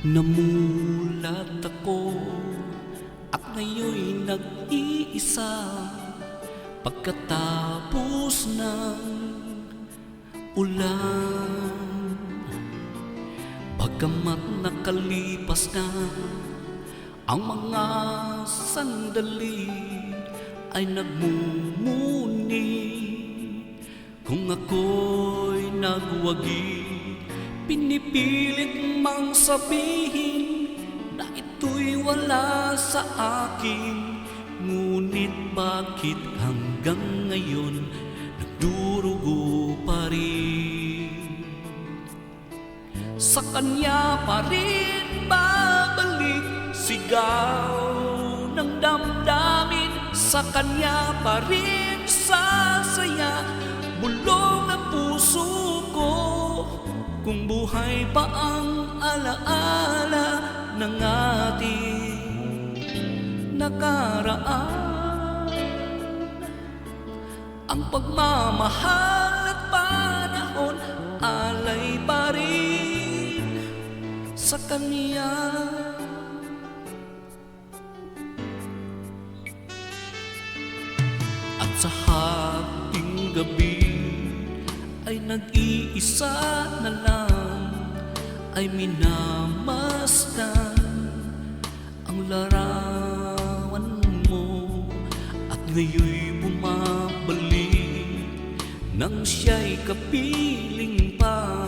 Namulat ako at ngayon'y nag-iisa pagkatapos ng ulan. Bagamat nakalipas na ang mga sandali, ay nagmumuni kung ako'y nagwagi. Pinipilit mang sabihin na ito'y wala sa akin, ngunit bakit hanggang ngayon nagdurugo pa rin? Sa kanya pa rin babalik sigaw ng damdamin, sa kanya pa rin sasaya bulong ang puso ko. Kung buhay pa ang alaala ng ating nakaraan, ang pagmamahal at panahon alay pa rin sa kanya. At sa hating gabi ay nag-iisa na lang, ay minamasdan ang larawan mo. At ngayon'y bumabalik nang siya'y kapiling pa,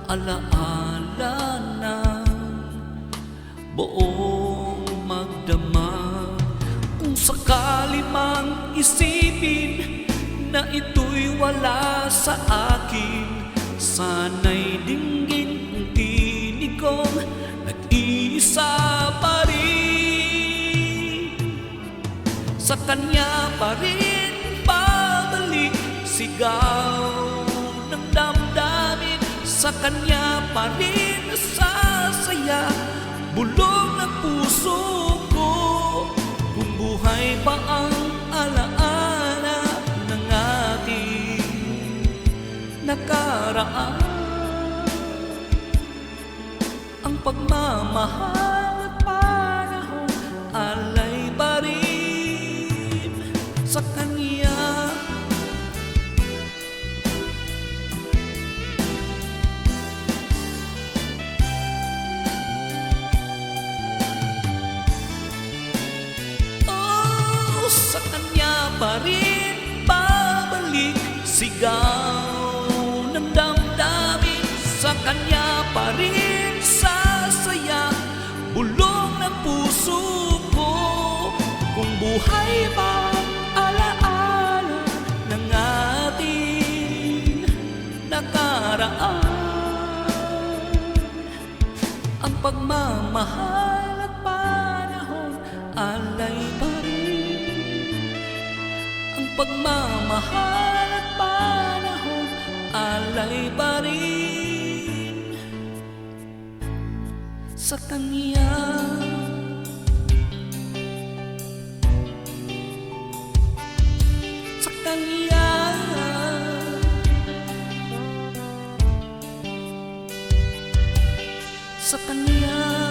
alaala na buong magdama. Kung sakali mang isipin na ito'y wala sa akin, sana'y dinggin ang tinig kong nag-iisa pa rin. Sa kanya pa rin babalik sigaw ng damdamin, sa kanya pa rin sasaya bulong ng puso ko. Kung buhay pa ang alaala ng ating nakaraan, ang pagmamahal at panahon alay pa rin sa kanya. Sa kanya pa rin babalik sigaw ng damdamin, sa kanya pa rin sasaya bulong ng puso ko. Kung buhay pa alaala ng ating nakaraan, ang pagmamahal at panahon alay pa rin, ang pagmamahal at panahon alay pa rin sa kanya. Sa kanya, sa kanya.